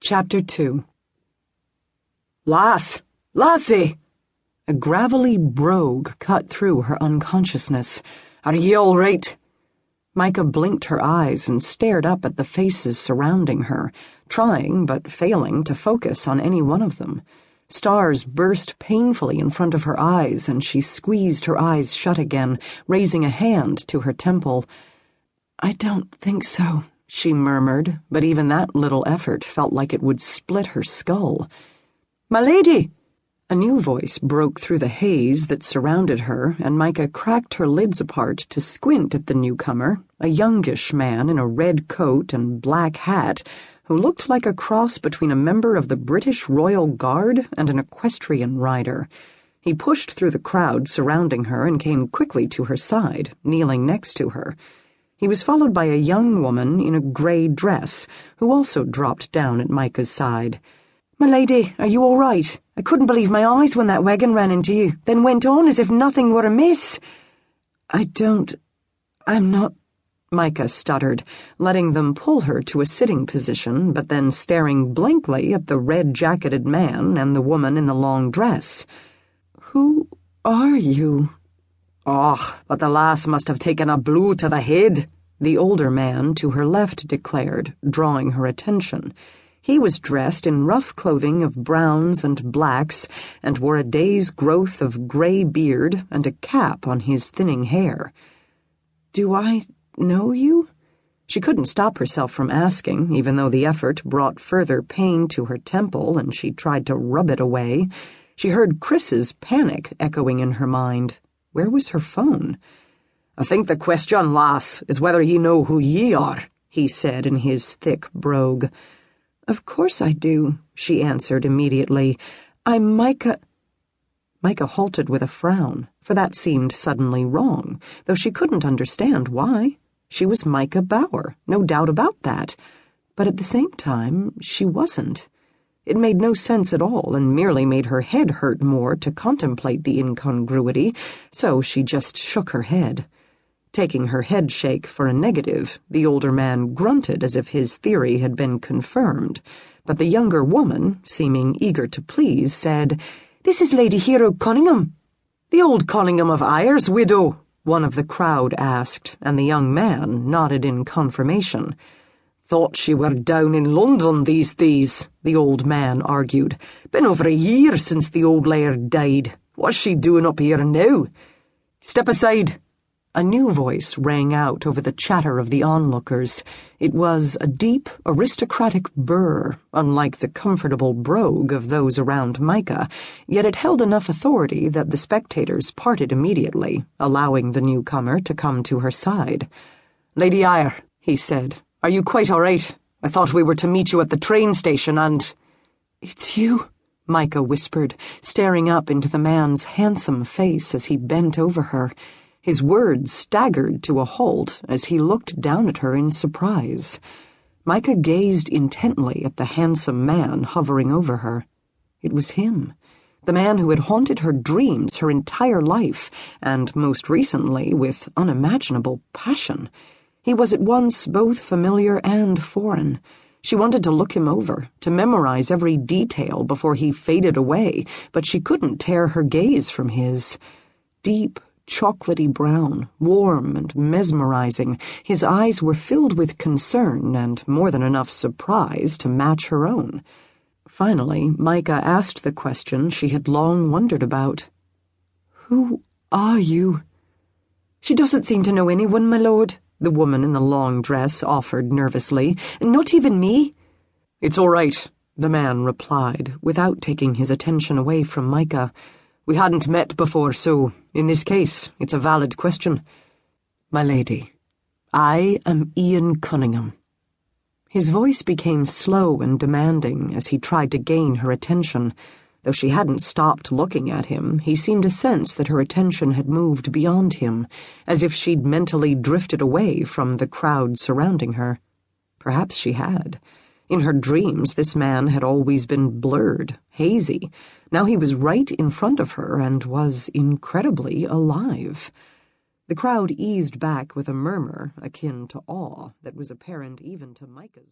Chapter 2. Lassie! A gravelly brogue cut through her unconsciousness. Are ye all right? Mikah blinked her eyes and stared up at the faces surrounding her, trying but failing to focus on any one of them. Stars burst painfully in front of her eyes, and she squeezed her eyes shut again, raising a hand to her temple. "I don't think so," she murmured, but even that little effort felt like it would split her skull. "My lady!" A new voice broke through the haze that surrounded her, and Mikah cracked her lids apart to squint at the newcomer, a youngish man in a red coat and black hat, who looked like a cross between a member of the British Royal Guard and an equestrian rider. He pushed through the crowd surrounding her and came quickly to her side, kneeling next to her. He was followed by a young woman in a grey dress, who also dropped down at Mikah's side. "My lady, are you all right? I couldn't believe my eyes when that wagon ran into you, then went on as if nothing were amiss." I'm not," Mikah stuttered, letting them pull her to a sitting position, but then staring blankly at the red-jacketed man and the woman in the long dress. "Who are you?" "Och, but the lass must have taken a blow to the head," the older man to her left declared, drawing her attention. He was dressed in rough clothing of browns and blacks, and wore a day's growth of grey beard and a cap on his thinning hair. "Do I know you?" She couldn't stop herself from asking, even though the effort brought further pain to her temple and she tried to rub it away. She heard Chris's panic echoing in her mind. Where was her phone? "I think the question, lass, is whether ye know who ye are," he said in his thick brogue. "Of course I do," she answered immediately. "I'm Mikah—" Mikah halted with a frown, for that seemed suddenly wrong, though she couldn't understand why. She was Mikah Bauer, no doubt about that. But at the same time, she wasn't. It made no sense at all and merely made her head hurt more to contemplate the incongruity, so she just shook her head. Taking her head shake for a negative, the older man grunted as if his theory had been confirmed, but the younger woman, seeming eager to please, said, "This is Lady Hero Conagham." "The old Conagham of Ayr's widow?" one of the crowd asked, and the young man nodded in confirmation. "Thought she were down in London these days," the old man argued. "Been over a year since the old laird died. What's she doing up here now?" "Step aside!" A new voice rang out over the chatter of the onlookers. It was a deep, aristocratic burr, unlike the comfortable brogue of those around Mikah, yet it held enough authority that the spectators parted immediately, allowing the newcomer to come to her side. "Lady Ayr," he said, "are you quite all right? I thought we were to meet you at the train station and—" "It's you," Mikah whispered, staring up into the man's handsome face as he bent over her. His words staggered to a halt as he looked down at her in surprise. Mikah gazed intently at the handsome man hovering over her. It was him, the man who had haunted her dreams her entire life, and most recently with unimaginable passion. He was at once both familiar and foreign. She wanted to look him over, to memorize every detail before he faded away, but she couldn't tear her gaze from his. Deep, chocolatey brown, warm and mesmerizing, his eyes were filled with concern and more than enough surprise to match her own. Finally, Mikah asked the question she had long wondered about. "Who are you?" "She doesn't seem to know anyone, my lord," the woman in the long dress offered nervously. "Not even me." "It's all right," the man replied, without taking his attention away from Mikah. "We hadn't met before, so, in this case, it's a valid question. My lady, I am Ian Conagham." His voice became slow and demanding as he tried to gain her attention. Though she hadn't stopped looking at him, he seemed to sense that her attention had moved beyond him, as if she'd mentally drifted away from the crowd surrounding her. Perhaps she had. In her dreams, this man had always been blurred, hazy. Now he was right in front of her and was incredibly alive. The crowd eased back with a murmur akin to awe that was apparent even to Mikah's